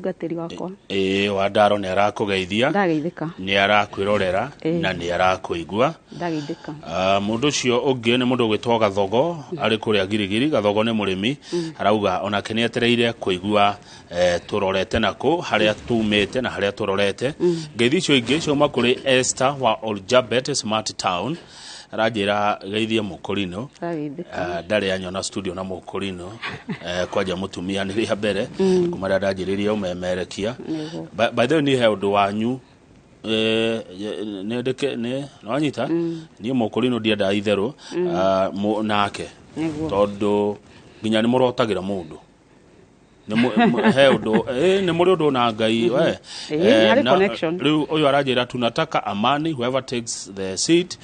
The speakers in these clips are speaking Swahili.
mutungatiri wakwa Wandaro nĩ arakũgeithia ndageithĩka nĩ arakwĩrorera na nĩ arakũigua ndageithĩka mũndũ ũcio ũngĩ nĩ mũndũ gwĩtwo Gathogo arĩ kũrĩa Girigiri Gathogo nĩ mũrĩmi arauga onake nĩ etereire kũigua tũrorete nakũ harĩa tumĩte na harĩa tũrorete ngeithi icio ingĩ ciauma kũrĩ Esther wa Oljabet Smart Town arajira geithia Mũkũrinũ ndarĩ anyona studio na Mũkũrinũ kwanja mũtumia nĩ rĩa mbere kuma rĩa ndanjĩrĩria ũmemerekia by the way nĩ he ũndũ wanyu nĩ wanyita niĩ Mũkũrinũ ndiendaga itherũ nake tondũ nginya nĩ mũrotagĩra mũndũ he ũndũ nĩ mũrĩ ũndũ na Ngai we rĩu ũyũ aranjĩra tunataka amani whoever takes the seat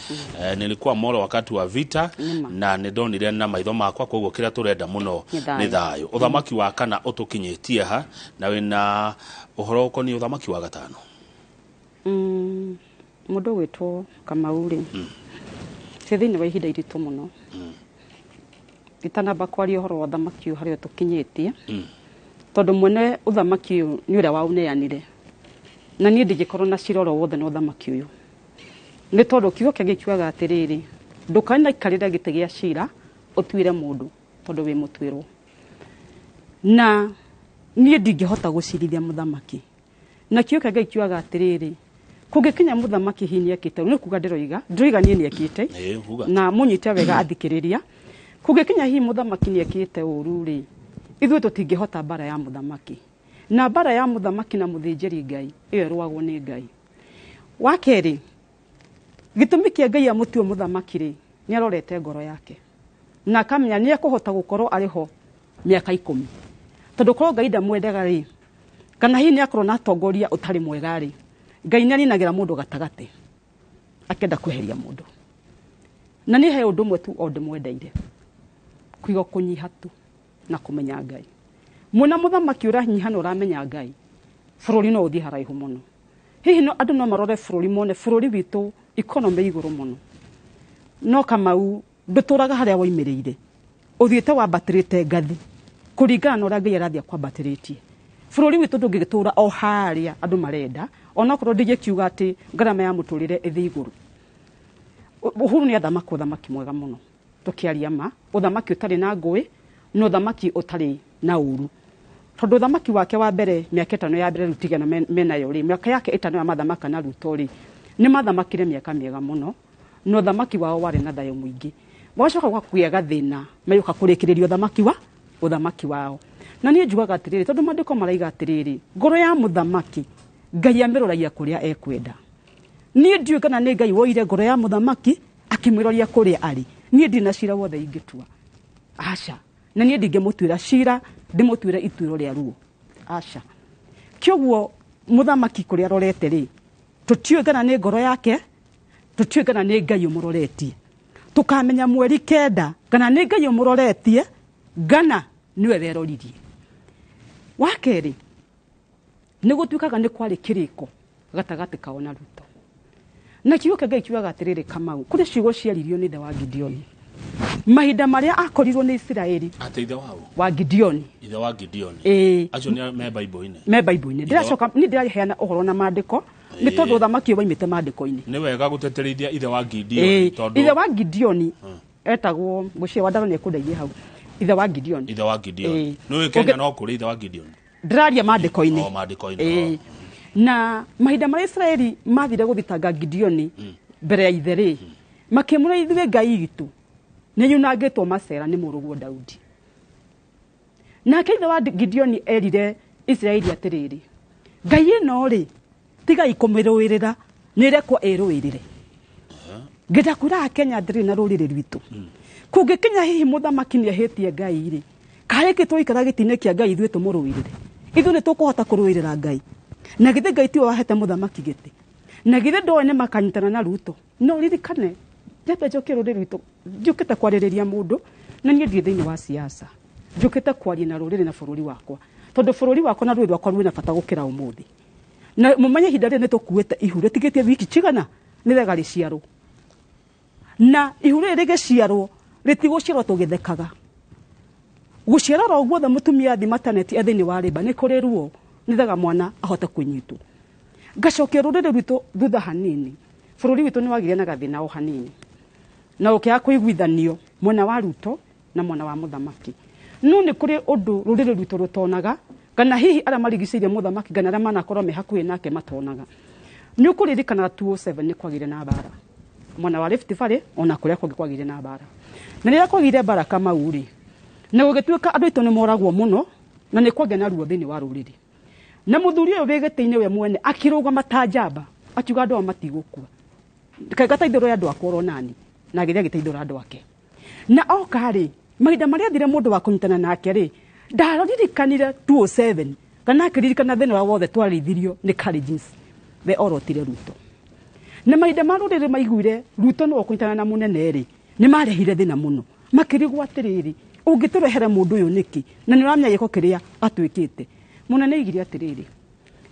nilikuwa moro wakati wa vita na nĩndonire na maitho makwa koguo kĩrĩa tũrenda mũno nĩ thayũ ũthamaki wa kana ũtũkinyĩtie ha na wĩna ũhoro ũkoniĩ ũthamaki wa gatano mũndũ gwĩtwo Kamau rĩ thĩinĩ wa ihinda iritũ mũno itanamba kwaria ũhoro wa ũthamaki ũyũ harĩa tũkinyĩtie tondũ mwene ũthamaki ũyũ nĩ ũrĩa wauneanire na niĩ ndingĩkorwo na ciroro wothe na ũthamaki ũyũ nĩ tondũ kiugo kĩngĩ kiugaga atĩrĩrĩ ndũkanaikarĩre gĩtĩ gĩa cira ũtuĩre mũndũ tondũ wĩ mũtuĩrwo na niĩ ndingĩhota gũcirithia mũthamaki na kiugo kĩngĩ kiugaga atĩrĩrĩ kũngĩkinya mũthamaki hihi nĩekĩte nĩ kuga ndĩroiga niĩ nĩekĩte na mũnyite wega athikĩrĩria kũngĩkinya hihi mũthamaki nĩekĩte ũru rĩ ithuĩ tũtingĩhota mbara ya mũthamaki na mbara ya mũthamaki na mũthĩnjĩri Ngai ĩyo ĩrũagwo nĩ Ngai wa kerĩ gĩtũmi kĩa Ngai amũtue mũthamaki rĩ nĩ arorete ngoro yake na akamenya nĩ ekũhota gũkorwo arĩ ho mĩaka 10 tondũ korwo Ngai ndamwendaga rĩ kana hihi nĩ akorwo na atongoria ũtarĩ mwega rĩ Ngai nĩ aninagĩra mũndũ gatagatĩ akenda kweheria mũndũ na niĩ he ũndũ ũmwe tu o ndĩmwendeire kũiga kũnyiha tu na kũmenya Ngai mwena mũthamaki ũranyiha na ũramenya Ngai bũrũri no ũthiĩ haraihu mũno hihi no andũ no marore bũrũri mone bũrũri witũ economy igũrũ mũno no Kamau ndũtũraga harĩa woimĩrĩire ũthiĩte wambatĩrĩte ngathi kũringana na ũrĩa Ngai arathiĩ kwambatĩrĩtie bũrũri witũ ndũngĩtũra o harĩa andũ marenda onakorwo ndingĩkiuga atĩ ngarama ya mũtũrĩre ĩthĩ igũrũ Uhuru nĩ athamaka ũthamaki mwega mũno tũkĩaria ma ũthamaki ũtarĩ na ngũĩ no ũthamaki ũtarĩ na ũru tondũ ũthamaki wake wa mbere mĩaka 5 ya mbere rutigana menayo rĩ mĩaka yake 5 ya mathamaka na Ruto rĩ nĩ mathamakire mĩaka mĩega mũno no ũthamaki wao warĩ na thayũ mũingĩ wacoka gwakuya gathĩna mayoka kũrĩkĩrĩria ũthamaki wao na niĩ njugaga atĩrĩrĩ tondũ maandĩko maraiga atĩrĩrĩ ngoro ya mũthamaki Ngai amĩroragia kũrĩa ekwenda niĩ ndiũĩ kana nĩ Ngai woire ngoro ya mũthamaki akĩmĩroria kũrĩa arĩ niĩ ndina cira wothe ingĩtua aca na niĩ ndingĩmũtuĩra cira ndĩmũtuĩre ituĩro rĩa ruo aca kĩoguo mũthamaki kũrĩa arorete rĩ tũtiũĩ kana nĩ ngoro yake tũtiũĩ kana nĩ Ngai ũmũroretie tũkamenya mweri 9 kana nĩ Ngai ũmũroretie ngana niwe weroririe wa kerĩ nĩ gũtuĩkaga nĩ kwarĩ kĩrĩko gatagatĩ kao na Ruto na kiugo kĩa Ngai kiugaga atĩrĩrĩ Kamau kũrĩ ciugo ciaririo nĩ ithe wa Gideoni mahinda marĩa akorirwo nĩ Isiraeli ateitha wao wa Gideoni ithe wa Gideoni acio nĩ me Bible-inĩ ndĩracoka nĩ ndĩraheana ũhoro na maandĩko nĩ tondũ ũthamaki woimĩte maandĩko-inĩ nĩ wega gũteterithia ithe wa Gideoni tondũ ithe wa Gideoni etagwo mũciĩ wa Ndaro nĩ ekũndaithia hau ithe wa Gideoni nĩ Kenya no kũrĩ ithe wa Gideoni ndĩraria maandĩko-inĩ na mahinda marĩa Israeli mathire gũthitanga Gideoni mbere ya ithe rĩ makĩmũra ithuĩ Ngai witũ nĩ yunangĩtwo macera nĩ mũrũguo Daudi nake ithe wa Gideoni erire Israeli atĩrĩrĩ Ngai ĩno rĩ tiga ikũmĩrũĩrĩra nĩ rekwo ĩrũĩrĩre ngenda kwĩra Kenya ndĩrĩ na rũrĩrĩ rwitũ kũngĩkinya hihi mũthamaki nĩ ahĩtie Ngai rĩ kaĩ tũikara gĩtĩ-inĩ kĩa Ngai ithuĩ tũmũrũĩrĩre ithuĩ nĩ tũkũhota kũrũĩrĩra Ngai na githĩ Ngai tiwe wahete mũthamaki gĩtĩ na githĩ ndoe nĩ makanyitana na Ruto no ririkane Jebe njoke rũrĩrĩ rwitũ njũkĩte kwarĩrĩria mũndũ na niĩ ndiĩ thĩinĩ wa siasa njũkĩte kwaria na rũrĩrĩ na bũrũri wakwa tondũ bũrũri wakwa na rũrĩrĩ rwakwa rwĩna bata gũkĩra ũmũthĩ na mũmenye ihinda rĩrĩ nĩ tũkuĩte ihu rĩtigĩtie wiki cigana nĩ wega rĩciarwo na ihu rĩrĩ rĩgĩciarwo rĩtigũciarwo tũgĩthekaga gũciara ro guothe mũtumia thi maternity thĩinĩ wa rĩba nĩ kũrĩ ruo nithaga mwana ahote kunyitwo ngacokia rurire rwitũ thutha hanini bũrũri witũ nĩ wagire na gathĩna o hanini na ũkĩaga kũiguithanio mwena wa Ruto na mwena wa mũthamaki no nĩ kũrĩ ũndũ rũrĩrĩ rwitũ rũtonaga kana hihi arĩa marigicĩirie mũthamaki kana arĩa manakorwo me hakuhĩ nake matonaga nĩ ũkũririkana 207 nĩ kwagire na mbara mwena wa Rift Valley ona kũrĩa kũngĩ kwagire na mbara na rĩrĩa kwagire mbara Kamau rĩ na gũgĩtuĩka andũ aitũ nĩ moragwo mũno na nĩ kwagĩa na ruo thĩinĩ wa rũrĩrĩ na mũthuri ũyũ wĩgĩtĩ-inĩ we mwene akĩrũgama ta njamba akiuga andũ matigũkua gataithũra andũ akorwo nani na agĩthiĩ agĩteithũra andũ ake na oka rĩ mahinda marĩa athire mũndũ wa kũnyitana nake rĩ ndaririkanire 207 kana akĩririkana thĩinĩ wa wothe twarithirio nĩ Kalenjin we orotire Ruto na mahinda ma rũrĩrĩ maiguire Ruto no kũnyitana na mũnene rĩ nĩ marehire thĩna mũno makĩrigwo atĩrĩrĩ ũngĩtũrehere mũndũ ũyũ nĩkĩ na nĩ ũramenya gĩko kĩrĩa atwĩkĩte mũnene igire atĩrĩrĩ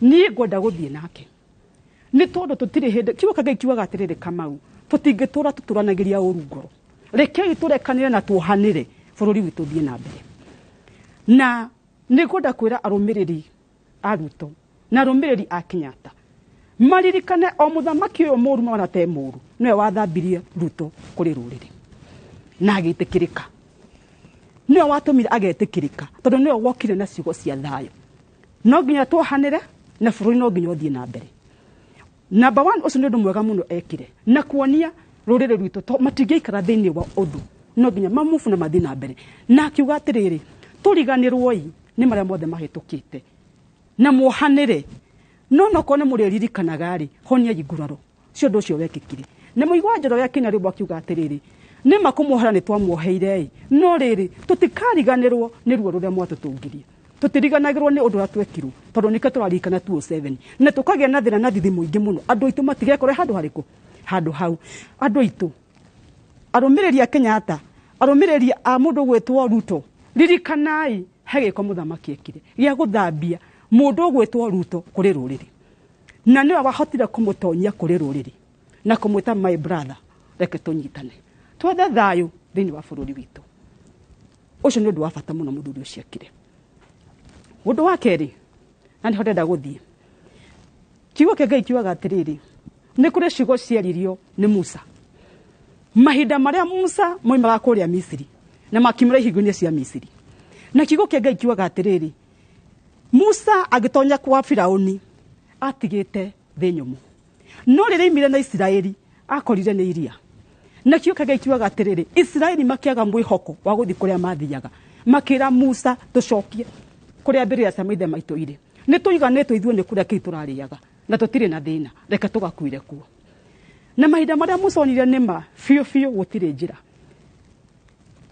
niĩ ngwenda gũthiĩ nake nĩ tondũ tũtirĩ hĩndĩ kiugo kĩngĩ kiugaga atĩrĩrĩ Kamau tũtingĩtũra tũtũranagĩria ũru ngoro rekei tũrekanĩre na tuohanĩre bũrũri witũ thiĩ na mbere na nĩ ngwenda kwĩra arũmĩrĩri a Ruto na arũmĩrĩri a Kenyatta maririkane o mũthamaki ũyũ mũru mwana te mũru nĩwe wathambirie Ruto kũrĩ rũrĩrĩ na agĩtĩkĩrĩka nĩwe watũmire agetĩkĩrĩka tondũ nĩwe wokire na ciugo cia thayũ no nginya tuohanĩre na bũrũri no nginya ũthiĩ na mbere number 1 ũcio nĩ ũndũ mwega mũno ekire na kuonia rũrĩrĩ rwitũ matingĩikara thĩinĩ wa ũndũ no nginya mamubu na mathiĩ na mbere na akiuga atĩrĩrĩ tũriganĩrwo nĩ marĩa mothe mahĩtũkĩte na muohanĩre no nokone mũrĩririkanaga rĩ honia nguraro cio ũndũ ũcio wekĩkire na mũigua njoro ya Kenya rĩmwe akiuga atĩrĩrĩ nĩ makũmuohera nĩ twamuoheire no rĩrĩ tũtikariganĩrwo nĩ ruo rũrĩa mwatũtũngirie tutiriganagirwo nĩ ũndũ watwekirwo tondũ nĩkĩ tũraririkana 207 na tũkagĩa na thĩna na thithi mũingĩ mũno andũ aitũ matigekore handũ harĩkũ handũ hau andũ aitũ arũmĩrĩri a Kenyatta arũmĩrĩri a mũndũ gwĩtwo Ruto ririkanai hegĩko mũthamaki ekire gĩa gũthambia mũndũ gwĩtwo Ruto kũrĩ rũrĩrĩ na nĩwe wahotire kũmũtonyia kũrĩ rũrĩrĩ na kũmwĩta my brother reke tũnyitane twethe thayũ thĩinĩ wa bũrũri witũ ũcio nĩ ũndũ wa bata mũno mũthuri ũcio ekire ũndũ wa kerĩ na nĩ ndenda gũthiĩ kiugo kĩa Ngai kiugaga atĩrĩrĩ nĩ kũrĩ ciugo ciaririo nĩ Musa mahinda marĩa Musa moimaga kũrĩa Misiri na makiumĩra ihingo-inĩ cia Misiri na kiugo kĩa Ngai kiugaga atĩrĩrĩ Musa agĩtonya kwa Firaũni atigĩte thĩ nyũmũ no rĩrĩa imire na Isiraeli akorire nĩ iria na kiugo kĩa Ngai kiugaga atĩrĩrĩ Isiraeli makĩaga mwĩhoko wa gũthiĩ kũrĩa mathiaga makĩra Musa tũcokie kũrĩa mbere cia maithe maitũ irĩ nĩ tũiganĩtwo ithuĩ nĩ kũrĩa kĩi tũrarĩaga na tũtirĩ na thĩna reke tũgakuire kuo na mahinda marĩa Musa onire nĩma biũ biũ gũtirĩ njĩra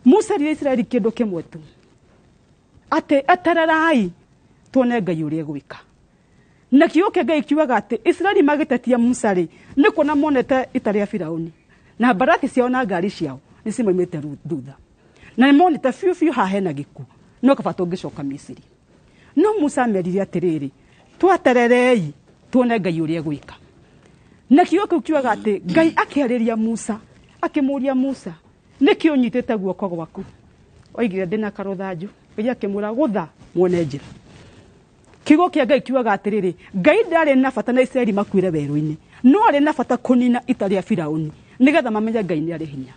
Musa rĩrĩa Isiraeli kĩndũ kĩmwe tu atĩ etererai tuone Ngai ũrĩa gwĩka na kiugo kĩa Ngai kiugaga atĩ Isiraeli magĩtetia Musa rĩ nĩ kuona monete ita rĩa Firaũni na mbarathi ciao na ngari ciao nĩ cimoimĩte thutha na nĩ monete biũ biũ haha hena gĩkuũ no kaba tũngĩcoka Misiri no Musa merire atĩrĩrĩ twetererei tuone Ngai ũrĩa gwĩka na kiugo kĩu kiugaga atĩ Ngai akĩarĩria Musa akĩmũria Musa nĩkĩ ũnyitĩte guoko gwaku oigire ndĩna karũthanju Ngai akĩmwĩra gũtha muone njĩra kiugo kĩa Ngai kiugaga atĩrĩrĩ Ngai ndarĩ na bata na Isiraeli makuire werũ-inĩ no arĩ na bata kũnina ita rĩa Firaũni nĩgetha mamenye Ngai nĩ arĩ hinya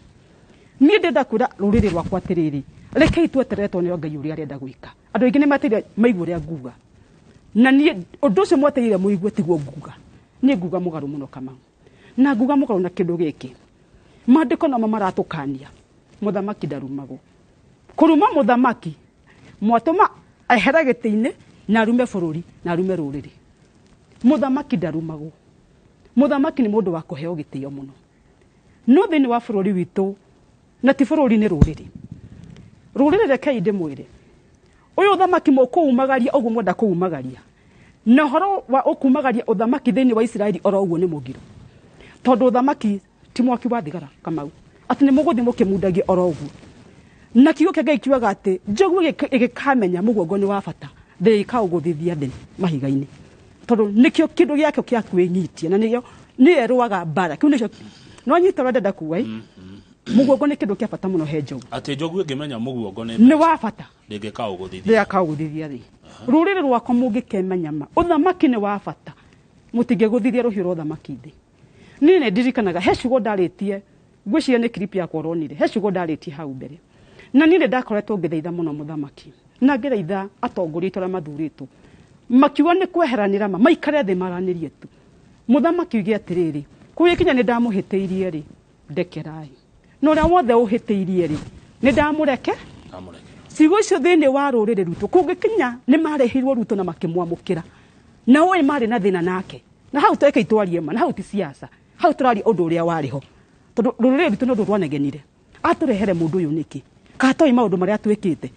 niĩ ndĩrenda kwĩra rũrĩrĩ rwakwa atĩrĩrĩ rekei tweterere tuone Ngai ũrĩa arenda gwĩka andũ aingĩ nĩ mateire maigua ũrĩa nguga na niĩ ũndũ ũcio mwetereire mũigue tiguo nguga niĩ nguga mũgarũ mũno Kamau na nguga mũgarũ na kĩndũ gĩkĩ maandĩko namo maratũkania mũthamaki ndarumagwo kũruma mũthamaki mwatũma ehere gĩtĩ-inĩ na arume bũrũri na arume rũrĩrĩ mũthamaki ndarumagwo mũthamaki nĩ mũndũ wa kũheo gĩtĩo mũno no thĩinĩ wa bũrũri witũ na ti bũrũri nĩ rũrĩrĩ rekei ndĩmwĩre ũyũ ũthamaki mũkũumagaria ũguo mwenda kũumagaria na ũhoro wa ũkumagaria ũthamaki thĩinĩ wa Isiraeli oro ũguo nĩ mũgiro tondũ ũthamaki ti mwaki wa thigara Kamau atĩ nĩ mũgũthiĩ mũkĩmundagia oro ũguo na kiugo kĩa Ngai kiugaga atĩ njogu ĩgĩkamenya mũguongo nĩ wa bata ndĩkaũgũthithia thĩ mahiga-inĩ tondũ nĩkĩo kĩndũ gĩake kĩa kwĩnyitia na nĩyo nĩerũaga mbara kĩu nĩcio no nyita ũrĩa ndenda kuga mũguongo nĩ kĩndũ kĩa bata mũno he njogu atĩ njogu ĩngĩmenya mũguongo nĩ wa bata ndĩngĩkaũgũthithia thĩ rurire rwako mungikemenya ma uthamaki ni wa bata mutingiguthithia ruhiu rwa uthamaki thi nini ndirikanaga he ciugo ndaritie ngwiciria ni clip yakwa uronire he ciugo ndaritie hau mbere na nini ndakoretwo ngithaitha muno muthamaki na ngithaitha atongoria itũra mathuritwo makiuga ni kweheranira ma maikare thi maranirie tu muthamaki uge atiriri kugikinya ni ndamuhitiirie ri ndekerai no ria wothe uhitiirie ri ni ndamureke ciugo icio thiini wa rurire ruto kugikinya ni marehirwo ruto na makimwamukira na we mari na thina nake na hau tweke itwarie ma na hau ti siasa hau turari undu uria wariho tondu rurire ruto no rwanegenire aturehere mundu uyu niki katoi maundu maria twikite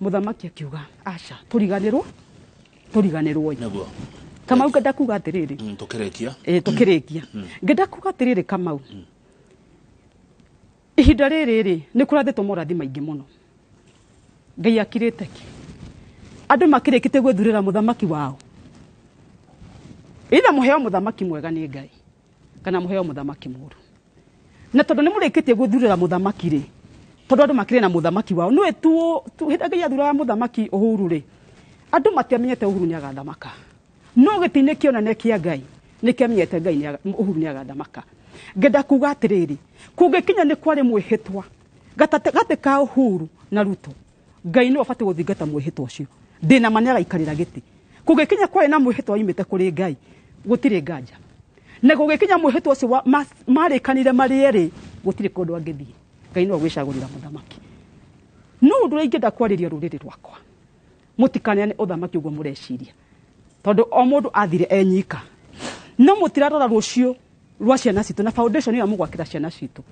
muthamaki akiuga acha turiganirwo naguo Kamau ngenda kuga atiriri tukirekia ngenda kuga atiriri Kamau ihinda riri ni kurathitwo morathi maingi muno Ngai akirite ki andu makirikite gwithurira muthamaki wao ina muheo muthamaki mwega ni Ngai kana muheo muthamaki muru na tondu ni murikitie gwithurira muthamaki ri tondu andu makire na muthamaki wao no etu hita Ngai athura muthamaki Uhuru ri andu matiamenyete Uhuru ni agathamaka no gitine kiona ne kia Ngai ni kiamenyete Ngai ni Uhuru ni agathamaka ngenda kuga atiriri kungikinya ni kwari mwihitwa gate ka Uhuru na Ruto Ngai no afate guthingata mwihitwa ucio ndina manera ikarira giti kungikinya kwari na mwihitwa imite kuri Ngai gutire nganja na gugikinya mwihitwa ucio marikanire marieri gutire kundu angithie Ngai no gwicagurira muthamaki no undu ingenda kwariria ruriri rwakwa mutikane uthamaki ugo mureciria tondu o mundu athire enyika no mutirarora rucio rwa ciana citu na foundation ya mugwakira ciana citu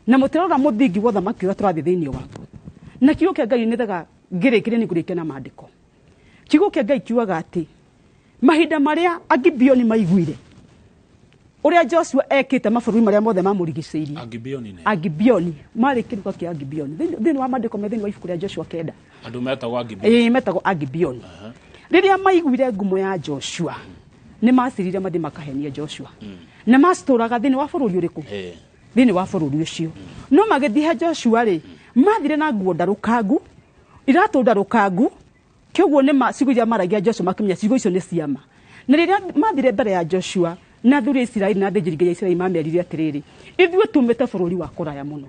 na mutirarora muthingi wa uthamaki uria turathi thiini waku na kiugo kia Ngai nithaga ngirikire ni kurike na maandiko kiugo kia Ngai kiugaga ati mahinda maria Agibioni maiguire uria Joshua ekite mabururi maria mothe mamurigiceirie Agibioni mari kiruka kia Agibioni thiini wa maandiko me thiini wa ibuku ria Joshua 9 andu metagwo Agibioni metagwo Agibioni riria maiguire ngumo ya Joshua ni masirire mathi makahenia Joshua na masturaga thiini wa bururi uriku thiini wa bururi ucio no magithie Joshua ri mathire na nguo ndarukangu iratu ndarukangu kiguo ni maciguria maragia Joshua makimenya cigo icio ni ciama na riria mathire mbere ya Joshua na thuri Israeli na thijiriga ya Israeli mamerire atiriri ithue tumete bururi wa kuraya muno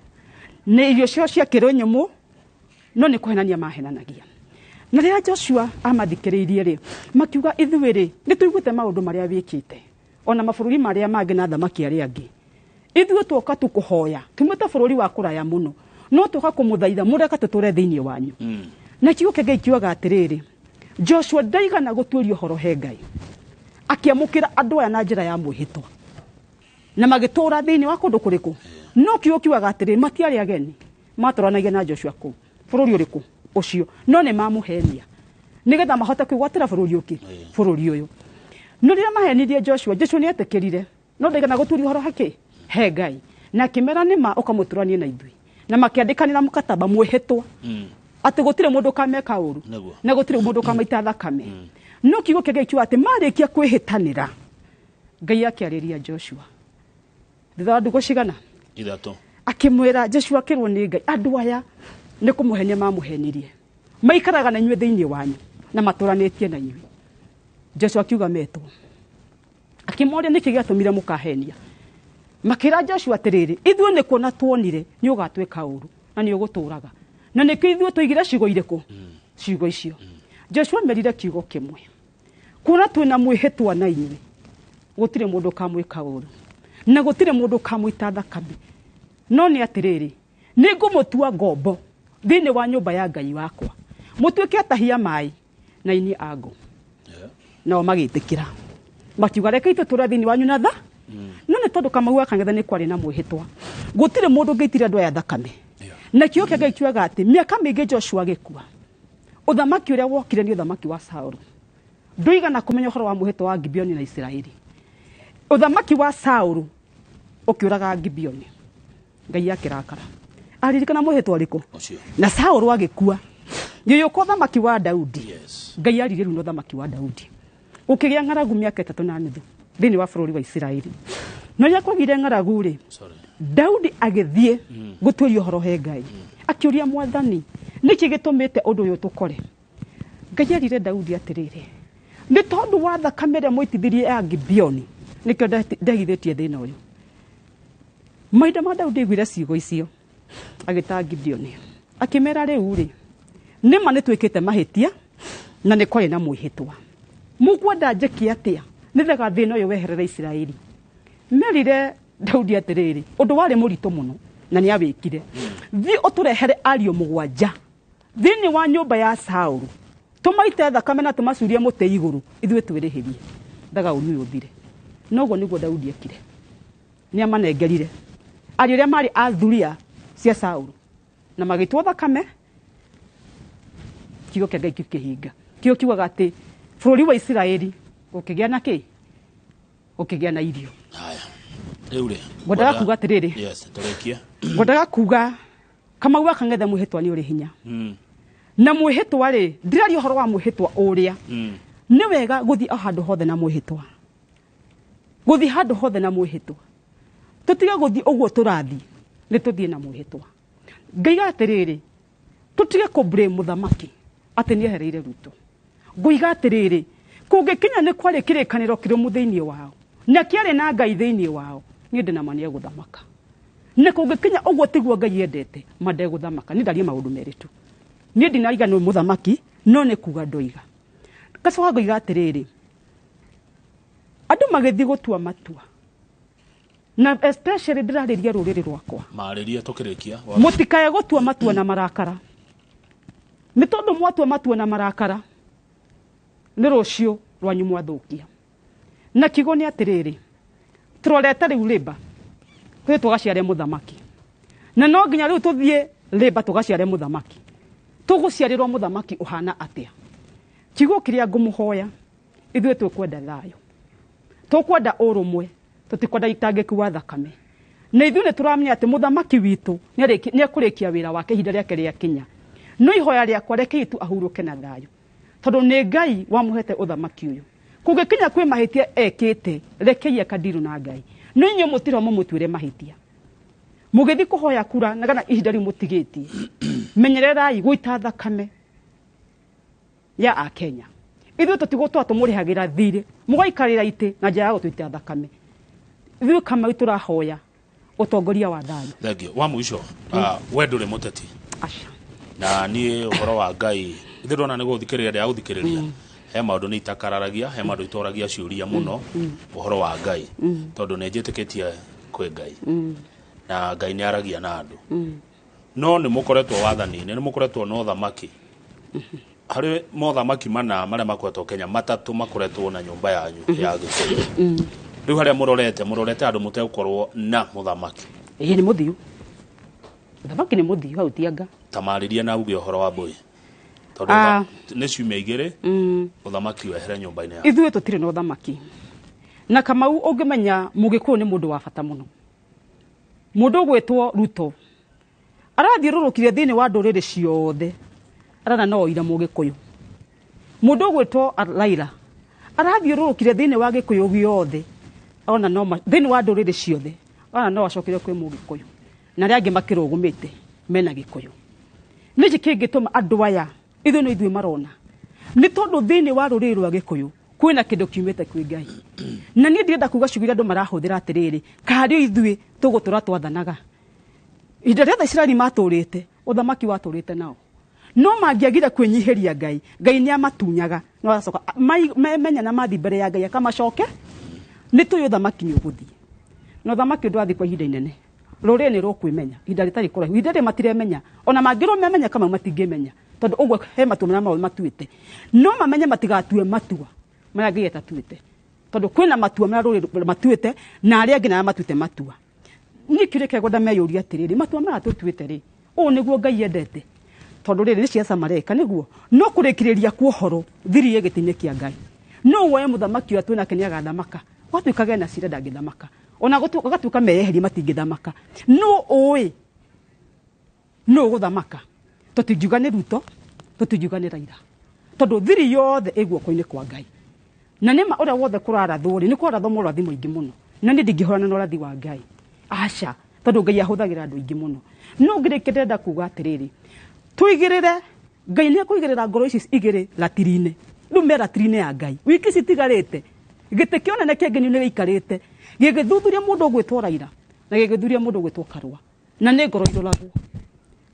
ne irio cio cia kironyomu no ni kuhenania mahenanagia na riria Joshua amathikiriirie ri makiuga ithue ri nituiguite maundu maria wikite ona mabururi maria mangi na thamaki aria angi ithue twoka tukuhoya tumete bururi wa kuraya muno no tuka kumuthaitha mureka tuture thiini wanyu na kiugo kia Ngai kiugaga atiriri Joshua ndaigana guturia horo he Ngai akiamukira andu aya na njira ya mwihitwa na magitura thiini wa kundu kuriku no kiugo kiugaga atiriri matiari ageni maturanagia na Joshua ku bururi uriku ucio no ni mamuhenia nigetha mahote kwigwatira bururi uki bururi uyu no riria mahenirie Joshua ni etekirire no ndaigana guturia horo haki he Ngai na kimera nima ukamuturanie na ithui na makiandikanira mukataba mwihitwa ati gutire mundu kameka uru na gutire mundu kamaita thakame no kiugo kia Ngai kiuga ati marikia kwihitanira Ngai akiariria Joshua thitha ndugu cigana ithatu akimwira Joshua kirwo ni Ngai andu aya ni kumuhenia mamuhenirie maikaraga na inyue thiini wanyu na maturanitie na inyue Joshua kiuga metwo akimoria niki giatumire mukahenia makira Joshua atiriri ithue ni kuona tuonire ni ugatweka uru na ni uguturaga na ni ithue tuigire cigo iriku cigo icio Joshua merire kiugo kimwe kuona twina mwihitwa na inyue gutire mundu kamwika uru na gutire mundu kamwita thakame no ni atiriri ni ngumutua ngombo thiini wa nyumba ya Ngai wakwa mutwike atahia mai na ini angu no magitikira makiuga reke itu tura thiini wanyu na tha no ni tondu Kamau akangetha ni kwari na mwihitwa gutire mundu ngeitire andu aya thakame na kiugo kia Ngai kiugaga ati miaka mingi Joshua agikua uthamaki uria wokire ni uthamaki wa Saul nduigana kumenya horo wa mwihitwa wa Gibeoni na Israeli uthamaki wa Saul ukiuraga Gibeoni Ngai akirakara aririkana mwihitwa riku na Saul agikua yoyo kwa uthamaki wa Daudi Ngai aririru no uthamaki wa Daudi ukigia ng'aragu miaka 3.5 thiini wa bururi wa Israeli no yakwagire ng'aragu ri Daudi agithie guturio horo he Ngai akiuria mwathani niki gitumite undu uyu tukore Ngai arire Daudi atiriri nĩ tondũ wa thakame ĩrĩa mwaitithirie ya Gibeoni nĩkĩo ndehithĩtie thĩna ũyũ. Mahinda ma Daudi aiguire ciugo icio agĩtaha Gibeoni akĩmera rĩu-rĩ nĩma nĩtwĩkĩte mahĩtia na nĩ kwarĩ na mwĩhĩtwa. Mũkwenda njĩke atĩa nĩgetha thĩna ũyũ weherere Isiraeli? Merire Daudi atiriri ũndũ warĩ mũritũ mũno na nĩ awĩkire. Thiĩ ũtũrehere ariũ 7 thĩinĩ wa nyũmba ya Saũlũ, tũmaite thakame na tũmacurie mũtĩ igũrũ, ithuĩ twĩrĩhĩrie ndagaũri ũyũ ũthire. Noguo nĩguo Daudi ekire, nĩ amanengerire ariũ arĩa marĩ a thuria cia Saũlũ na magĩtwo thakame. Kiugo kĩa Ngai kĩhinga, kĩo kiugaga atĩ bũrũri wa Isiraeli ũkĩgĩa na kĩ? Ũkĩgĩa na irio. Haya rĩu rĩ ngwendaga kuga atĩrĩrĩ, yes tũrĩkie, ngwendaga kuga Kamau akang'ethe mwĩhĩtwa nĩ ũrĩ hinya. Na mwĩhĩtwa rĩ, ndĩraria ũhoro wa mwĩhĩtwa ũrĩa nĩ wega gũthiĩ handũ hothe na mwĩhĩtwa, gũthiĩ handũ hothe na mwĩhĩtwa, tũtige gũthiĩ ũguo tũrathiĩ, nĩ tũthiĩ na mwĩhĩtwa. Ngaiga atĩrĩrĩ, tũtige kũ-blame mũthamaki atĩ nĩ ehereire Ruto. Ngũiga atĩrĩrĩ, kũngĩkinya nĩ kwarĩ kĩrĩkanĩro kĩrũmu thĩinĩ wao na kĩarĩ na Ngai thĩinĩ wao, niĩ ndĩ na ma nĩegũthamaka. Na kũngĩkinya ũguo tiguo Ngai endete, ma ndegũthamaka. Nĩ ndarie maũndũ merĩ tu, niĩ ndinariga nĩ mũthamaki, no nĩ kuga ndoiga. Gacoka ngoiga atĩrĩrĩ, andũ magĩthiĩ gũtua matua, na especially ndĩrarĩria rũrĩrĩ rwakwa, marĩria tũkĩrĩkia, mũtikae gũtua matua na marakara. Nĩ tondũ mwatua matua na marakara nĩ rũciũ rwanyu mwathũkia. Na kiugo nĩ atĩrĩrĩ, tũrorete rĩu Labour tũthiĩ tũgaciare mũthamaki, na no nginya rĩu tũthiĩ Labour tũgaciare mũthamaki. Tũgũciarĩrwo mũthamaki ũhana atĩa? Kiugo kĩrĩa ngũmũhoya, ithuĩ tũkwenda thayũ, tũkwenda ũrũmwe, tũtikwenda itangĩki wa thakame. Na ithuĩ nĩ tũramenya atĩ mũthamaki witũ nĩ ekũrĩkia wĩra wake ihinda rĩake rĩakinya. No ihoya rĩakwa rekei tu ahurũke na thayũ, tondũ nĩ Ngai wamũhete ũthamaki ũyũ. Kũngĩkinya kwĩ mahĩtia ekĩte, rekei akandiru na Ngai. No inyuĩ mũtiro mũmũtuĩre mahĩtia, mũgĩthiĩ kũhoya kura na kana ihinda rĩu mũtigĩtie, menyererai gũita thakame ya Akenya. Ithuĩ tũtigũtũra tũmũrĩhagĩra thirĩ, mũgaikarĩra itĩ na njĩra ya gũtũita thakame. Ithuĩ Kamau tũrahoya ũtongoria wa thayũ. Thengiũ. Wa mũico, we ndũrĩ mũteti. Aca. Na niĩ ũhoro wa Ngai ithuĩ ndona nĩ gũthikĩrĩria ndĩ gũthikĩrĩria, he maũndũ nĩ itakararagia, he maũndũ itoragia ciũria mũno ũhoro wa Ngai, tondũ nĩ njĩtĩkĩtie kwĩ Ngai na Ngai nĩ aragia na andũ. No nĩ mũkoretwo wathani-inĩ, nĩ mũkoretwo na ũthamaki. Harĩ mothamaki mana marĩa makoretwo Kenya, 3 makoretwo na nyũmba yanyu ya Gĩkũyũ. Rĩu harĩa mũrorete andũ mũtegũkorwo na mũthamaki. Ĩĩ nĩ mũthiu, mũthamaki nĩ mũthiu hau tianga. Tamarĩria na uge ũhoro wa Mbũi, tondũ nĩ ciumia 2 ũthamaki wehere nyũmba-inĩ yao. Ithuĩ tũtirĩ na ũthamaki. Na Kamau ũngĩmenya Mũgĩkũyũ nĩ mũndũ wa bata mũno, mũndũ ũgwĩtwo Ruto arathiũrũrũkire thĩinĩ wa ndũrĩrĩ ciothe, arana no ira Mũgĩkũyũ. Mũndũ ũgwĩtwo Raila arathiũrũrũkire thĩinĩ wa Gĩkũyũ gĩothe, ona no thĩinĩ wa ndũrĩrĩ ciothe, ona no acokire kwĩ Mũgĩkũyũ, na arĩa angĩ makĩrũgũmĩte mena Gĩkũyũ. Nĩkĩ kĩngĩtũma andũ aya ithuĩ no ithuĩ marona? Nĩ tondũ thĩinĩ wa rũrĩrĩ rwa Gĩkũyũ kwĩna kĩndũ kiumĩte kwĩ Ngai. Na niĩ ndirenda kuga ciugo iria andũ marahũthĩra atĩrĩrĩ, kaharĩ ithuĩ tũgũtũra twathanaga. Ihinda rĩothe Isiraeli matũrĩte, ũthamaki watũrĩte nao. No mangĩagire kwĩnyihĩria Ngai, Ngai nĩ amatunyaga, no agacoka menya na mathi mbere ya Ngai akamacoke. Nĩ tũĩ ũthamaki nĩ ũgũthiĩ, na ũthamaki ũndũ wathiĩ kwa ihinda inene. Rũrĩrĩ nĩ rũkwĩmenya ihinda rĩtarĩ kũraihu, ihinda rĩrĩ matiremenya, ona mangĩrũmenya Kamau matingĩmenya, tondũ ũguo he matua marĩa mao matuĩte. No mamenye matigatue matua marĩa Ngai atatuĩte, tondũ kwĩna matua marĩa rũrĩrĩ matuĩte na arĩa angĩ nao matuĩte matua. Niĩ kĩũria kĩrĩa ngwenda meyũrie atĩrĩrĩ, matua marĩa tũtuĩte rĩ, ũũ nĩguo Ngai endete? Tondũ rĩrĩ nĩ ciaca mareka nĩguo, no kũrĩkĩrĩria kwa ũhoro thirie gĩtĩ-inĩ kĩa Ngai. No woe mũthamaki ũrĩa twĩnake nĩ agathamaka, gwatuĩka na cira ndangĩthamaka, ona gũgatuĩka meyeheria matingĩthamaka. No ũĩ no ũgũthamaka, tũtingiuga nĩ Ruto, tũtingiuga nĩ Raila, tondũ thiri yothe ĩ guoko-inĩ kwa Ngai. Na nĩma ũrĩa wothe kũrarathwo rĩ, nĩ kũrathwo mũrathi mũingĩ mũno, na nĩ ndingĩhorana na ũrathi wa Ngai. Aca, tondũ Ngai ahũthagĩra andũ aingĩ mũno. No ngĩrĩkĩrĩria kuga atĩrĩrĩ, tũigĩrĩre Ngai nä ekåigä ngoro ici igä ratiri-inä rä u me ratiri-inä ya Ngai wiki citigarä te gä tä kä onene kä ngeni nä gäikarä te gä gä thuthuria må ndå å gwä two Raila na gä gä thuria må ndå å gwä two Karua na nä ngoro iroragwo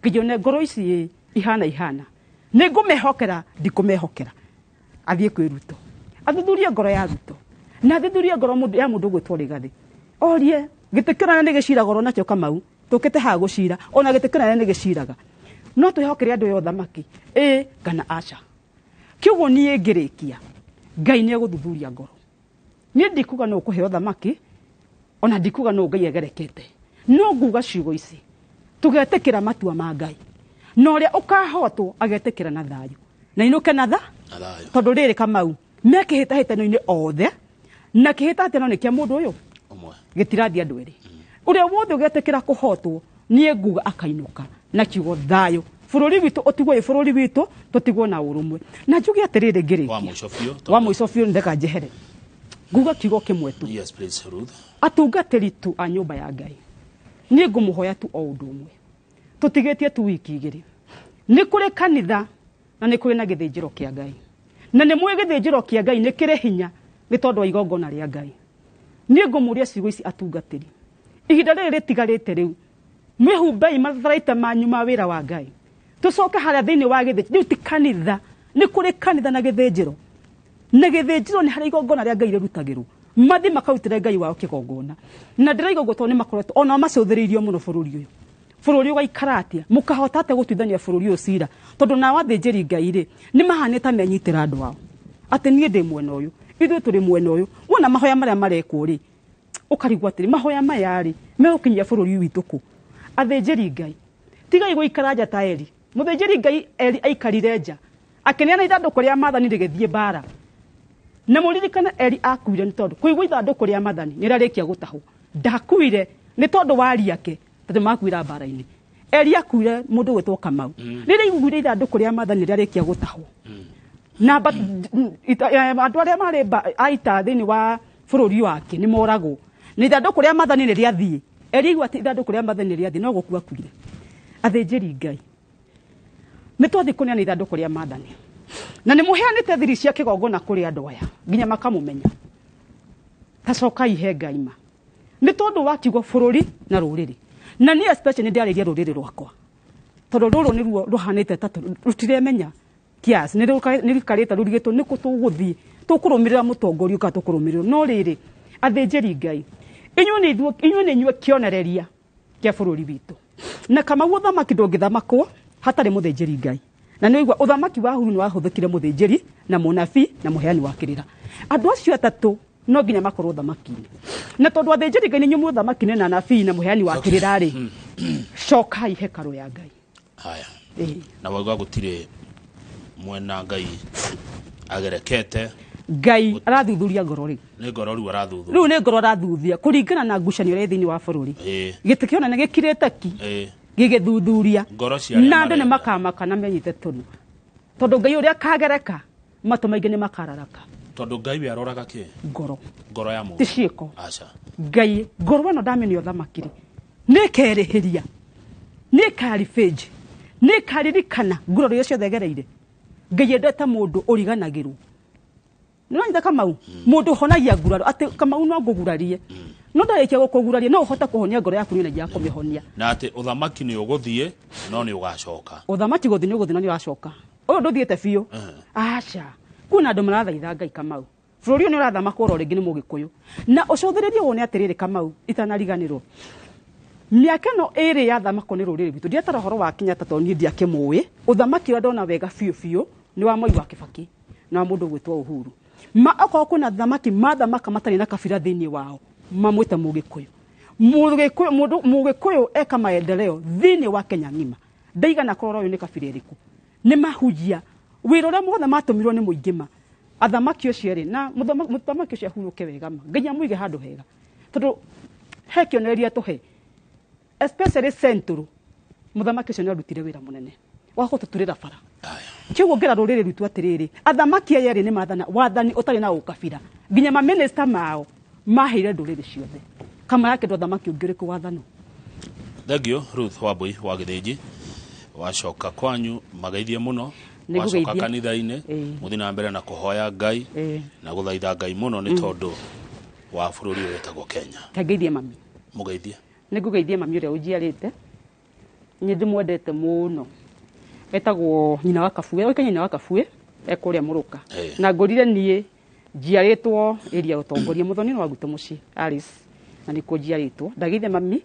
ngä one ngoro ici ihana nä ngå mehokera ndikå mehokera athiä kwä Ruto athuthurie ngoro ya Ruto na athuthurie ngoro ya må ndå å gwä two Rigathĩ orie gä tä kä onene nä gä ciragwo nacio Kamau tå kä te haha gå cira ona gä tä kä onene nä gä ciraga no twä hokere andå ya thamaki kana aca kä guo niä ngä rä kia Ngai nä egå thuthuria ngoro niä ndikuga no å kå heo thamaki ona ndikuga no Ngai egerekete no nguga ciugo ici tå getä kä ra matua ma Ngai na å rä a å kahotwo agetä kä ra na thayå na inå ke na tondå rä rä Kamau me kä hä tahä tano-inä othe na kä hä tahä tano nä kä a må ndå å yå gä tirathiä andå erä å rä a wothe å getä kä ra kå hotwo niä nguga akainå ka na kiugo thayå bå rå ri witå å tigwo ä bå rå ri witå tå tigwo na å rå mwe na njuge atä rä rä ngä rä wa må ico biå ndeka njehere nguga kiugo kä mwe tu atungatä ri tu a nyå mba ya Ngai niä ngå må hoya tu o å ndå å mwe tå tigä tie tu wiki igä rä nä kå rä kanitha na nä kå rä na gä thä njä ro kä a Ngai na nä mwä gä thä njä ro kä a Ngai nä kä rä hinya nä tondå wa igongona rä a Ngai niä ngå må ria ciugo ici atungatä ri ihinda rä rä rä tigarä te rä u mwä humbei matharaita manyu ma wä ra wa Ngai tå coke harä a thä inä wa gä thä rä u ti kanitha nä kå rä kanitha na gä thä njä ro na gä thä njä ro nä harä igongona rä a Ngai rä rutagä rwo mathi makarutä re Ngai wao kä gongona na ndä raiga guo tondå nä makoretwo ona macå thä rä irio må no bå rå ri å yå bå rå ri å gaikara atä a må kahota atä gå tuithania bå rå ri å yå cira tondå nao athä njä ri Ngai rä nä mahanä ta menyitä ra andå ao atä niä ndä mwena å yå ithuä tå rä mwena å yå wona mahoya marä a marekwo rä å karigwo atä rä mahoya maya rä megå kinyia bå rå ri witå kå athä njä ri Ngai tigai gå ikara nja ta Eri må thä njä ri Ngai Eri aikarire nja akä neana ithandå kå rä a mathani rä gä thiä mbara na må ririkana Eri akuire nä tondå kå igwo ithandå kå rä a mathani nä rä arä kia gå tahwo ndakuire nä tondå wa ariake tondå makuira mbara-inä Eri akuire må ndå gwä two Kamau rä rä iguire ithandå kå rä a mathani nä rä arä kia gå tahwo na andå arä a marä aita thä inä wa bå rå ri wake nä moragwo nä ithandå kå rä a mathani nä rä athiä Eri igua atä ithandå kå rä a mathani nä rä athiä no gå ku akuire athä njä ri Ngai nä twathiä kå neana ithandå kå rä a mathani na nä må heanä te thiri cia kä gongona kå rä andå aya nginya makamå menya ta cokai he Ngai ma nä tondå wa kiugo bå rå ri na rå rä rä na nä nä ndarä ria rå rä rä rwakwa tondå rå rå nä ruo rå hanä te ta rå tiremenya kias nä rä te rå rigä two nä kå tå gå thiä tå kå rå mä rä ra må tongoria ka tå kå rå mä rä rwo no rä rä athä njä ri Ngai inyuä nä inyuä kĩonereria kĩa bå rå ri witå na Kamau å thamaki ndå ngä thamakwo hatarä må thä njä ri Ngai na nä igua å thamaki wa huru nä wahå thä kire må thä njä ri na må nabii na må heani wa kä rä ra andå acio atatå no nginya makorwo thamaki-inä na tondå athä njä ri Ngai nä inyuä må thamaki-inä na nabii na må heani wa kä rä ra rä cokai hekarå ya Ngai haya na wauga gå tirä mwena Ngai agerekete Ngai arathuthuria ngoro rä nä ngoro rä u arathuthuria rä u nä ngoro arathuthia kå ringana na ngucanio rä thä inä wa bå rå ri gä tä kä ona nä gä kirä te ki gä gä thuthuria na andå nä makamaka na menyite tå nu tondå Ngai å rä a kagereka matå maingä nä makararaka tondå Ngai we aroraga kä ngoro ya må ti ciäko Ngai ngoro ä no ndamenya å thamaki rä nä kerä hä ria nä karibänji nä karirikana ngurå rä ciothe gereire Ngai endete må ndå å riganagä rwo nä ranyita Kamau må ndå honagia nguraro atä Kamau no ngå gurarie no ndarä kia gå kå guraria no å hote kå honia ngoro yaku nä nagia kå mä honia na atä å thamaki nä å gå thiä no nä å gacoka å thamaki gå thiä nä å gå thiä no nä å gacoka å yå ndå thiä te biå aca kwina andå marathaitha Ngai Kamau bå rå ri å nä å rathamakwo ro rä ngä nä må gä kå yå na å cåthä rä rie wo nä atä rä rä Kamau itanariganä rwo mä aka ä no ä rä yathamakwo nä rå rä rä witå ndieta horo wa kinya ta tondå niä ndiakä må ä å thamaki å rä a ndona wega biå biå nä wa Mwai wa Kibaki na wa må ndå gwä two Uhuru ma akorwo kwina thamaki mathamaka matarä na kabira thä inä wao mamwä te må gä kå yå må gä kå yå eka maendeleo thä inä wa Kenya ng'ima ndaigana korwo å yå nä kabira ä rä kå nä mahunjia wä ra å rä a mothe matå mirwo nä må ingä ma athamaki å cio rä na må thamaki å cio ahurå ke wega ma nginya må ige handå hega tondå he kä onereria tå he especially Central må thamaki å cio nä arutire wä ra må nene wa gå tå turä ra bara kä guo ngä ra rå rä rä rwitå atä rä rä athamaki aya erä nä mathana wathani å tarä na å kabira nginya maminista mao maheire ndå rä rä ciothe kama yake ndå thamaki å ngä rä kå wathano thengio Ruth Wambui wa Githĩnji wacoka kwanyu magaithie muno wacoka kanitha-ini muthi na mbere na kuhoya Ngai na guthaitha Ngai muno ni tondu wa bururi uyu wetagwo Kenya. Kageithie mami Mugeithie nigugeithie mami uria ujiarite ni ndimwendete muno etagwo nyina wa Kabue oika nyina wa Kabue ekuria Muruka na ngorire nie njiaritwo area utongoria muthoni no wagutu muci Alice na nikuo njiaritwo ndageithie mami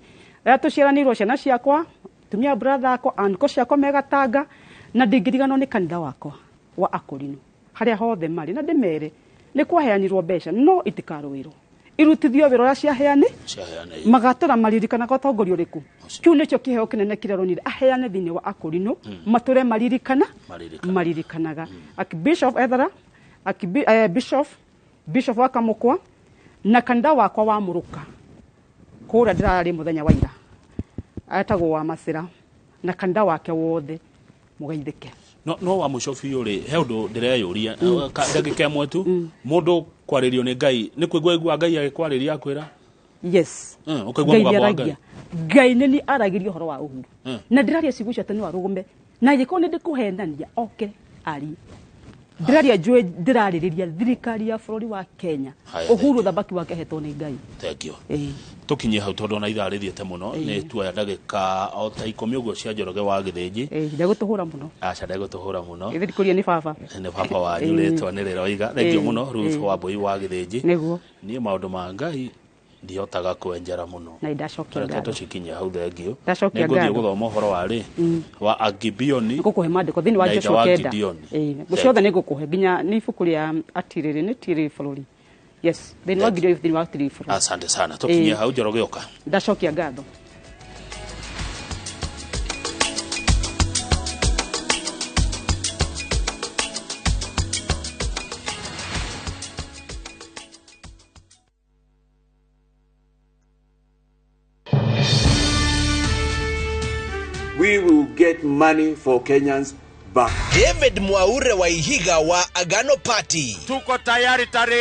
tuciaranirwo ciana ciakwa tumia brother akwa anko ciakwa megatanga na ndingiriganwo ni kanitha wakwa wa Akorino haria hothe mari na ndimere ni kwaheanirwo mbeca no itikaruirwo irutithio wira uria ciaheane magatora maririkana kwa tongoria uriku kiu nicio kiheo kinene kireronire aheane thini wa Akorino mature maririkanaga Bishop Ethera Bishop wa Kamukwa na kanitha wakwa wa Muruka kura ndirari muthenya wa ira atagwo wa Masira na kanitha wake wothe mugeithike. No wa mucofi uri he undu ndireyuria ndagika imwe tu mundu kwaririo ni Ngai ni kwigwa Ngai agikwariria akwira yes ukaigwa Ngai Ngai ni aragirio horo wa uhuru na ndiraria cigucia tani wa rugume na giko ni ndikuhendania oke ari ndiraria njue ndiraririria thirikari ya bururi wa Kenya uhuru thabaki wake hetwo ni Ngai. Thank you. Tukinye hau tondu na itharithiete muno ni tuoya ndagika o ta 10 uguo cia Njoroge wa Githinji ndagutuhura muno aca ndagutuhura muno ithikuria ni baba wa nyuritwo ni riroiga thengio muno Ruth wa Mbui wa Githinji niguo ni maundu ma Ngai ndiotaga kwenjera muno na ndacokia ngatho tucikinya hau thengio ndacokia ngatho nguthie guthoma uhoro wa ri wa Agibioni ngukuhe mandiko thini wa Joshua kenda guciothe ni ngukuhe nginya ni ibuku ria atiriri ni tiri bururi yes thini wa Gideon thini wa tiri bururi. Asante sana tukinye hau Njoroge oka ndacokia ngatho. We will get money for Kenyans back. David Mwaure wa Ihiga wa Agano Party. Tuko tayari tarehe